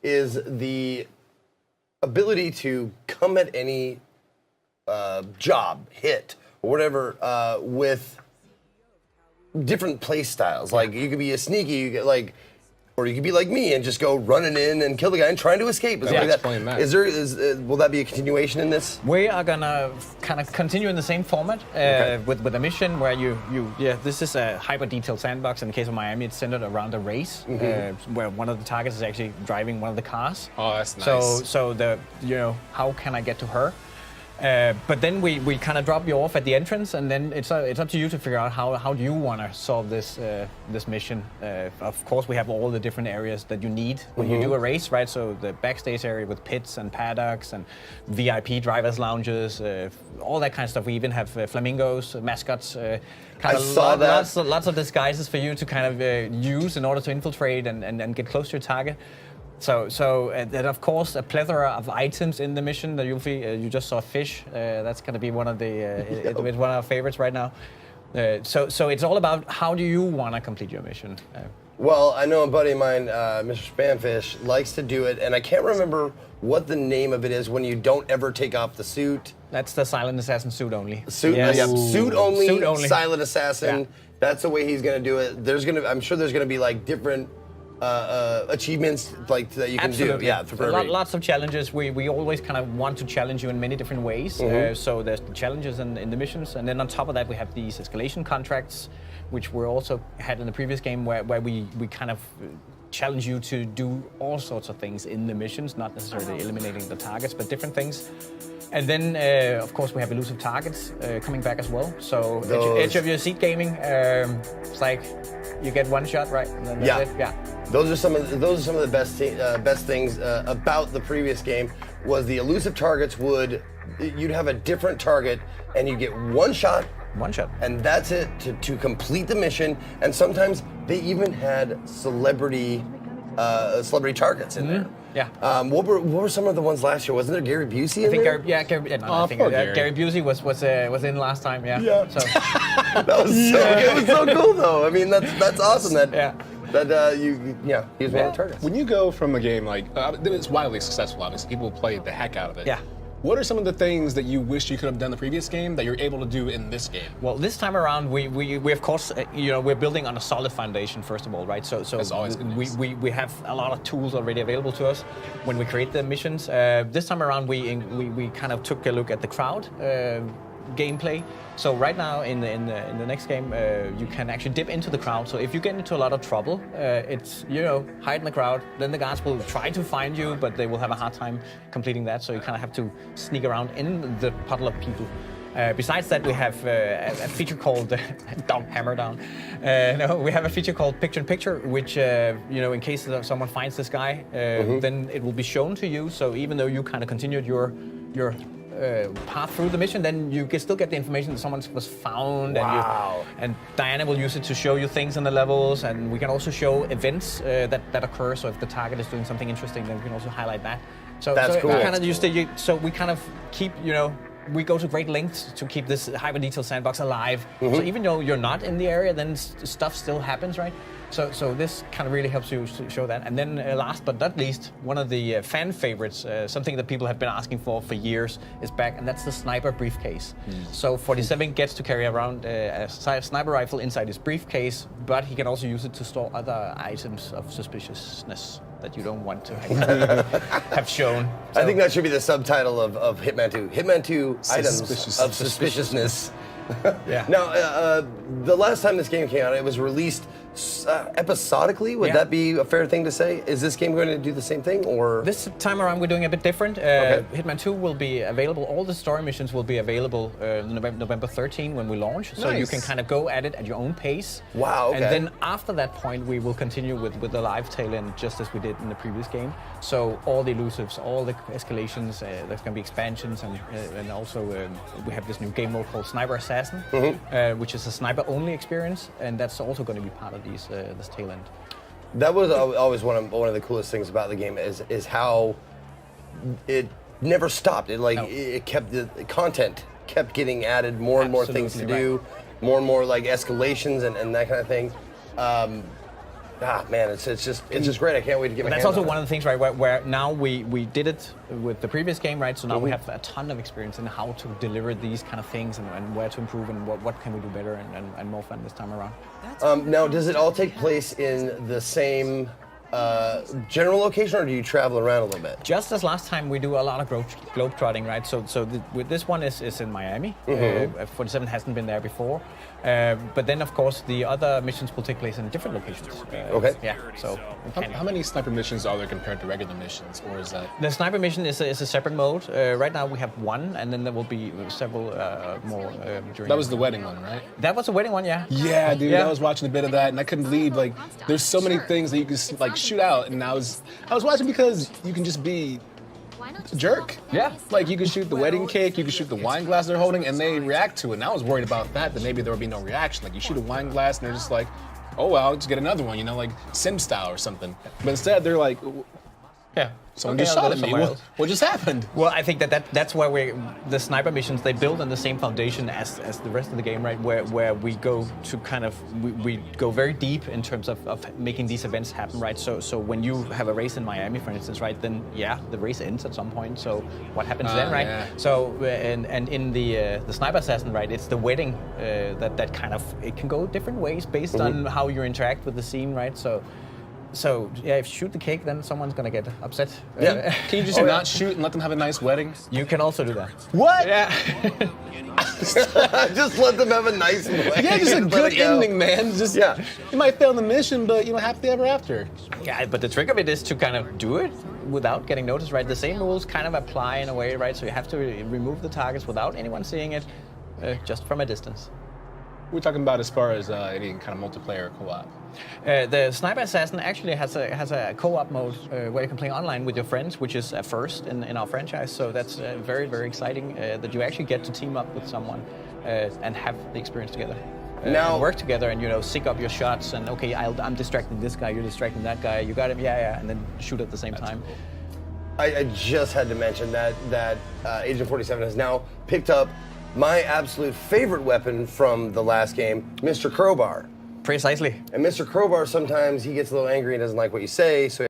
is the ability to come at any job, hit, or whatever with different play styles. Like you could be a sneaky, you get like, or you could be like me and just go running in and kill the guy and trying to escape. Like that. Will that be a continuation in this? We are gonna kind of continue in the same format with a mission where this is a hyper detailed sandbox. In the case of Miami, it's centered around a race where one of the targets is actually driving one of the cars. Oh, that's nice. So how can I get to her? But then we kind of drop you off at the entrance, and then it's up to you to figure out how do you want to solve this mission. Of course, we have all the different areas that you need when you do a race, right? So the backstage area with pits and paddocks and VIP drivers' lounges, all that kind of stuff. We even have flamingos, mascots. Lots of disguises for you to kind of use in order to infiltrate and get close to your target. So and of course a plethora of items in the mission that you'll see. You just saw fish. That's going to be one of it's one of our favorites right now. So it's all about how do you want to complete your mission. Well, I know a buddy of mine, Mr. Spamfish, likes to do it, and I can't remember what the name of it is when you don't ever take off the suit. That's the Silent Assassin suit only. Suit only. Silent Assassin. Yeah. That's the way he's going to do it. I'm sure there's going to be like different achievements like that you can do. Yeah, lots of challenges. We always kind of want to challenge you in many different ways. So there's the challenges in the missions, and then on top of that we have these escalation contracts, which we also had in the previous game, where we kind of challenge you to do all sorts of things in the missions, not necessarily eliminating the targets, but different things. And then, of course, we have elusive targets coming back as well. So edge of your seat gaming. It's like you get one shot, right? And then that's it. Yeah. Those are some of the best things about the previous game. Was the elusive targets you'd have a different target and you get one shot. One shot. And that's it to complete the mission. And sometimes they even had celebrity targets in there. Yeah. What were some of the ones last year? Wasn't there Gary Busey in there? Gary Busey was in last time. Yeah. So. It was so cool though. I mean, that's awesome. He was one of the targets. When you go from a game like it's wildly successful, obviously people play the heck out of it. Yeah. What are some of the things that you wish you could have done in the previous game that you're able to do in this game? Well, this time around, we of course, we're building on a solid foundation first of all, right? So that's always we have a lot of tools already available to us when we create the missions. This time around, we kind of took a look at the crowd gameplay. So right now in the next game, you can actually dip into the crowd. So if you get into a lot of trouble, it's hide in the crowd. Then the guards will try to find you, but they will have a hard time completing that. So you kind of have to sneak around in the puddle of people. Besides that, we have a feature called Hammer Down. We have a feature called Picture in Picture, which in case someone finds this guy, then it will be shown to you. So even though you kind of continued your path through the mission, then you can still get the information that someone was found. Wow. And Diana will use it to show you things in the levels, and we can also show events that occur. So if the target is doing something interesting, then we can also highlight that. So that's cool. We kind of so we kind of keep we go to great lengths to keep this hyper detailed sandbox alive. So even though you're not in the area, then stuff still happens, right? So this kind of really helps you show that. And then last but not least, one of the fan favorites, something that people have been asking for years, is back, and that's the sniper briefcase. So 47 gets to carry around a sniper rifle inside his briefcase, but he can also use it to store other items of suspiciousness that you don't want to have shown. So, I think that should be the subtitle of Hitman 2. Hitman 2 items of suspiciousness. Yeah. Now, the last time this game came out, it was released episodically. Would that be a fair thing to say? Is this game going to do the same thing, or this time around we're doing a bit different? Hitman 2 will be available. All the story missions will be available November 13 when we launch. So you can kind of go at it at your own pace. Wow. Okay. And then after that point, we will continue with the live tail end, just as we did in the previous game. So all the elusives, all the escalations. There's going to be expansions, and also we have this new game mode called Sniper Assassin, which is a sniper-only experience, and that's also going to be part of this tail end. That was always one of the coolest things about the game is how it never stopped. It kept the content kept getting added, more and more things to do, more and more like escalations and that kind of thing. Man, it's just great. I can't wait to get my That's hands also on one it. of the things, right? Where now we did it with the previous game, right? So now we have a ton of experience in how to deliver these kind of things and where to improve and what can we do better and more fun this time around. Now, does it all take place in the same general location, or do you travel around a little bit? Just as last time, we do a lot of globe trotting, right? So with this one is in Miami. 47 hasn't been there before, but then of course the other missions will take place in different locations. Okay. Yeah. So How many sniper missions are there compared to regular missions, or is that? the sniper mission is a separate mode. Right now we have one, and then there will be several more during. That was the wedding one, right? That was a wedding one, yeah. Yeah, dude. Yeah. I was watching a bit of that, and I couldn't believe like there's so many things that you can like shoot out, and I was watching because you can just be a jerk. Yeah. Like you can shoot the wedding cake, you can shoot the wine glass they're holding, and they react to it. And I was worried about that maybe there would be no reaction. Like you shoot a wine glass, and they're just like, oh well, I'll just get another one, you know, like Sim style or something. But instead they're like, Yeah. someone Okay, just I'll shot go at me. somewhere What, else. what just happened? Well, I think that's where the sniper missions, they build on the same foundation as the rest of the game, right? Where we go to kind of we go very deep in terms of making these events happen, right? So when you have a race in Miami, for instance, right, then yeah, the race ends at some point. So what happens then, right? Yeah. So and in the sniper assassin, right, it's the wedding that kind of it can go different ways based on how you interact with the scene, right? So yeah, if you shoot the cake, then someone's gonna get upset. Yeah. Can you just not shoot and let them have a nice wedding? You can also do that. What? Yeah. Just let them have a nice way. Yeah, just a and let good it go. ending, man. Just Yeah. you might fail the mission, but you know, happily ever after. Yeah, but the trick of it is to kind of do it without getting noticed, right? The same rules kind of apply in a way, right? So you have to remove the targets without anyone seeing it, just from a distance. We're talking about as far as any kind of multiplayer co-op. The Sniper Assassin actually has a co-op mode where you can play online with your friends, which is a first in our franchise. So that's very, very exciting that you actually get to team up with someone and have the experience together. Now- and work together and, you know, sync up your shots and, okay, I'm distracting this guy, you're distracting that guy, you got him, yeah, and then shoot at the same time. I just had to mention that Agent 47 has now picked up my absolute favorite weapon from the last game, Mr. Crowbar. Precisely. And Mr. Crowbar, sometimes he gets a little angry and doesn't like what you say, so